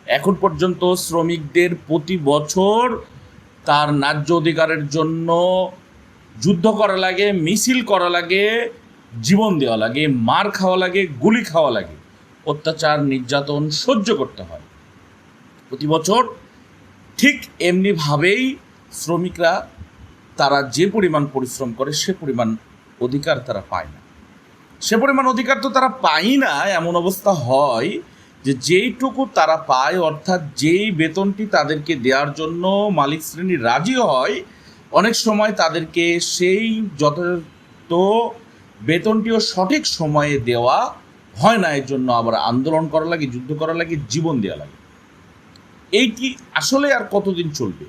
এখন পর্যন্ত শ্রমিকদের প্রতি বছর তার ন্যায্য অধিকারের জন্য যুদ্ধ করা লাগে, মিছিল করা লাগে, জীবন দেওয়া লাগে, মার খাওয়া লাগে, গুলি খাওয়া লাগে, অত্যাচার নির্যাতন সহ্য করতে হয় প্রতি বছর। ঠিক এমনিভাবেই শ্রমিকরা তারা যে পরিমাণ পরিশ্রম করে সে পরিমাণ অধিকার তারা পায় না। সে পরিমাণ অধিকার তো তারা পায় না, এমন অবস্থা হয় যে যেইটুকু তারা পায়, অর্থাৎ যেই বেতনটি তাদেরকে দেওয়ার জন্য মালিক শ্রেণী রাজি হয়, অনেক সময় তাদেরকে সেই যথাযথ বেতনটিও সঠিক সময়ে দেওয়া হয় না। এর জন্য আবার আন্দোলন করা লাগে, যুদ্ধ করা লাগে, জীবন দেওয়া লাগে। এইটি আসলে আর কতদিন চলবে?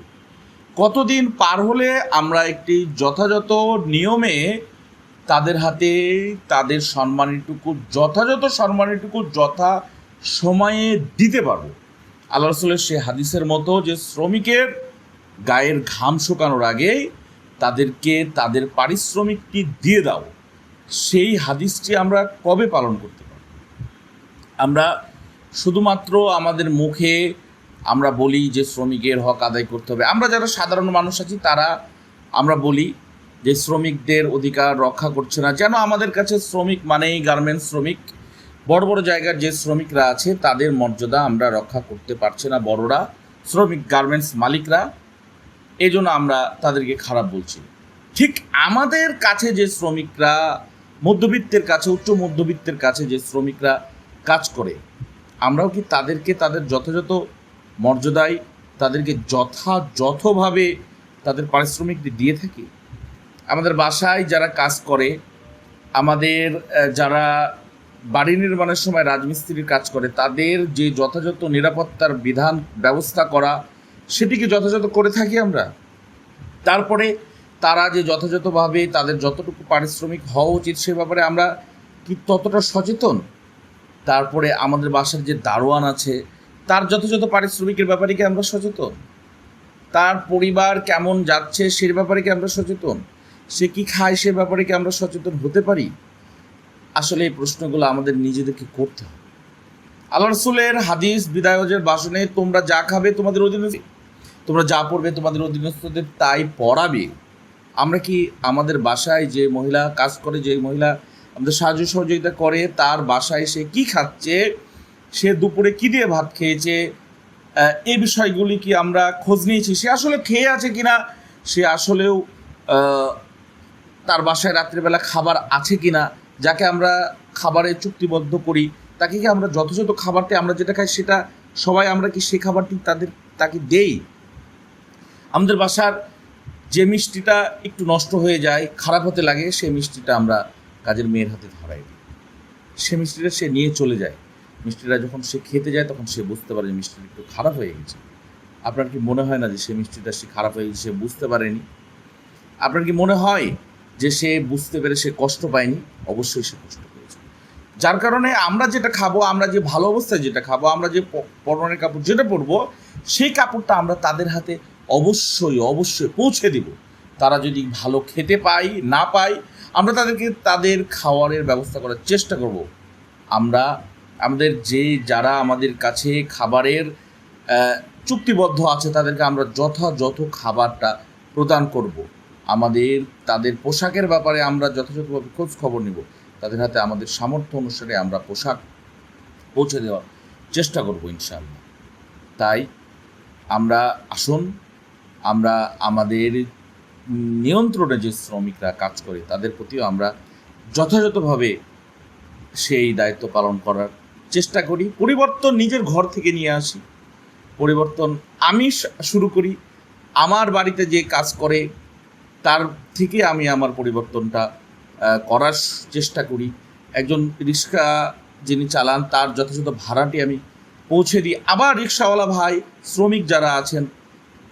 কতদিন পার হলে আমরা একটি যথাযথ নিয়মে তাদের হাতে তাদের যথাযথ সম্মানীটুকু যথা সময়ে দিতে পারবো? আল্লাহ রাসূলের সে হাদিসের মতো যে শ্রমিকের গায়ের ঘাম শুকানোর আগেই তাদেরকে তাদের পারিশ্রমিকটি দিয়ে দাও, সেই হাদিসটি আমরা কবে পালন করতে পারব? আমরা শুধুমাত্র আমাদের মুখে আমরা বলি যে শ্রমিকের হক আদায় করতে হবে। আমরা যারা সাধারণ মানুষ আছি তারা আমরা বলি যে শ্রমিকদের অধিকার রক্ষা করছে না, যেন আমাদের কাছে শ্রমিক মানেই গার্মেন্টস শ্রমিক। বড় বড় জায়গার যে শ্রমিকরা আছে তাদের মর্যাদা আমরা রক্ষা করতে পারছি না, বড়রা শ্রমিক গার্মেন্টস মালিকরা, এই জন্য আমরা তাদেরকে খারাপ বলছি। ঠিক আমাদের কাছে যে শ্রমিকরা, মধ্যবিত্তের কাছে, উচ্চ মধ্যবিত্তের কাছে যে শ্রমিকরা কাজ করে, আমরাও কি তাদেরকে তাদের যথাযথ মর্যাদায় তাদেরকে যথাযথভাবে তাদের পারিশ্রমিকটি দিয়ে থাকি? আমাদের বাসায় যারা কাজ করে, আমাদের যারা বাড়ি নির্মাণের সময় রাজমিস্ত্রির কাজ করে, তাদের যে যথাযথ নিরাপত্তার বিধান ব্যবস্থা করা, সেটিকে যথাযথ করে থাকি আমরা? তারপরে তারা যে যথাযথভাবে তাদের যতটুকু পারিশ্রমিক হওয়া উচিত সে ব্যাপারে আমরা কি ততটা সচেতন? তারপরে আমাদের বাসার যে দারোয়ান আছে তার যথাযথ পারিশ্রমিকের ব্যাপারে কি আমরা সচেতন? তার পরিবার কেমন যাচ্ছে সে ব্যাপারে কি আমরা সচেতন? সে কি খায় সে ব্যাপারে কি আমরা সচেতন হতে পারি? আসলে এই প্রশ্নগুলো আমাদের নিজেদেরকে করতে হবে। আল্লাহ রাসূলের হাদিস বিদায় হজের ভাষণে, তোমরা যা খাবে তোমাদের অধীনস্থ, তোমরা যা পড়বে তোমাদের অধীনস্থদের তাই পড়াবে। আমরা কি আমাদের বাসায় যে মহিলা কাজ করে, যে মহিলা আমাদের সাহায্য সহযোগিতা করে, তার বাসায় সে কি খাচ্ছে, সে দুপুরে কী দিয়ে ভাত খেয়েছে, এই বিষয়গুলি কি আমরা খোঁজ নিয়েছি? সে আসলে খেয়ে আছে কিনা, সে আসলেও তার বাসায় রাত্রিবেলা খাবার আছে কিনা, যাকে আমরা খাবারে চুক্তিবদ্ধ করি তাকে কি আমরা যথাযথ খাবারটি, আমরা যেটা খাই সেটা সবাই আমরা কি সেই খাবারটি তাকে দেই? আমাদের বাসার যে মিষ্টিটা একটু নষ্ট হয়ে যায়, খারাপ হতে লাগে, সেই মিষ্টিটা আমরা কাজের মেয়ের হাতে ধরাই দিই, সে মিষ্টিটা সে নিয়ে চলে যায়। মিষ্টিটা যখন সে খেতে যায় তখন সে বুঝতে পারে যে মিষ্টিটা একটু খারাপ হয়ে গেছে। আপনার কি মনে হয় না যে সে মিষ্টিটা সে খারাপ হয়ে গেছে, সে বুঝতে পারেনি? আপনার কি মনে হয় যে সে বুঝতে পেরে সে কষ্ট পায়নি? অবশ্যই সে কষ্ট পেয়েছে। যার কারণে আমরা যেটা খাবো, আমরা যে ভালো অবস্থায় যেটা খাবো, আমরা যে পরনের কাপড় যেটা পরবো, সেই কাপড়টা আমরা তাদের হাতে অবশ্যই পৌঁছে দিব। তারা যদি ভালো খেতে পায় না পায়, আমরা তাদেরকে তাদের খাওয়ারের ব্যবস্থা করার চেষ্টা করব। আমরা আমাদের যারা আমাদের কাছে খাবারের চুক্তিবদ্ধ আছে তাদেরকে আমরা যথাযথ খাবারটা প্রদান করব। তাদের পোশাকের ব্যাপারে আমরা যথাযথভাবে খোঁজ খবর নিব, তাদের হাতে আমাদের সামর্থ্য অনুসারে আমরা পোশাক পৌঁছে দেওয়ার চেষ্টা করব ইনশাআল্লাহ। তাই আসুন আমরা আমাদের নিয়ন্ত্রণে যে শ্রমিকরা কাজ করে তাদের প্রতিও আমরা যথাযথভাবে সেই দায়িত্ব পালন করার চেষ্টা করি। পরিবর্তন নিজের ঘর থেকে নিয়ে আসি, পরিবর্তন আমি শুরু করি। আমার বাড়িতে যে কাজ করে তার থেকে আমি আমার পরিবর্তনটা করার চেষ্টা করি। একজন রিক্সা যিনি চালান তার যথাযথ ভাড়াটি আমি পৌঁছে দিই। আবার রিক্সাওয়ালা ভাই, শ্রমিক যারা আছেন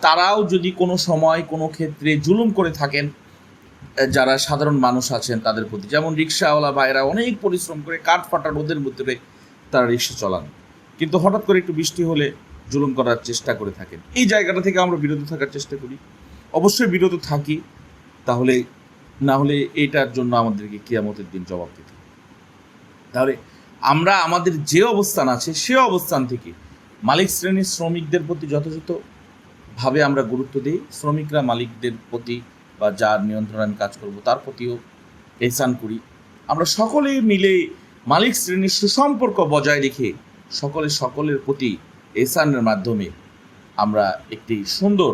তারাও যদি কোনো সময় কোনো ক্ষেত্রে জুলুম করে থাকেন, যারা সাধারণ মানুষ আছেন তাদের প্রতি, যেমন রিক্সাওয়ালা ভাইরা অনেক পরিশ্রম করে কাঠ ফাটা রোদের মধ্যে তারা রিক্সা চালান, কিন্তু হঠাৎ করে একটু বৃষ্টি হলে জুলুম করার চেষ্টা করে থাকেন। এই জায়গাটা থেকে আমরা বিরত থাকার চেষ্টা করি, অবশ্যই বিরত থাকি। তাহলে না হলে এইটার জন্য আমাদেরকে কিয়ামতের দিন জবাব দিতে হবে। তাহলে আমরা আমাদের যে অবস্থান আছে সে অবস্থান থেকে মালিক শ্রেণীর শ্রমিকদের প্রতি যথাযথভাবে আমরা গুরুত্ব দিই, শ্রমিকরা মালিকদের প্রতি বা যার নিয়ন্ত্রণে আমি কাজ করব তার প্রতিও এহসান করি। আমরা সকলে মিলে মালিক শ্রেণীর সুসম্পর্ক বজায় রেখে সকলের প্রতি এহসানের মাধ্যমে আমরা একটি সুন্দর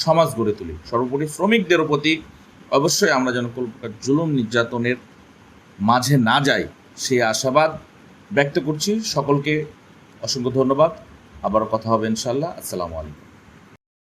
সমাজ গড়ে তুলি। সর্বোপরি শ্রমিকদের প্রতি অবশ্যই আমরা যেন কোনো প্রকার জুলুম নির্যাতনের মাঝে না যাই সেই আশাবাদ ব্যক্ত করছি। সকলকে অসংখ্য ধন্যবাদ। আবারও কথা হবে ইনশাআল্লাহ। আসসালামু আলাইকুম।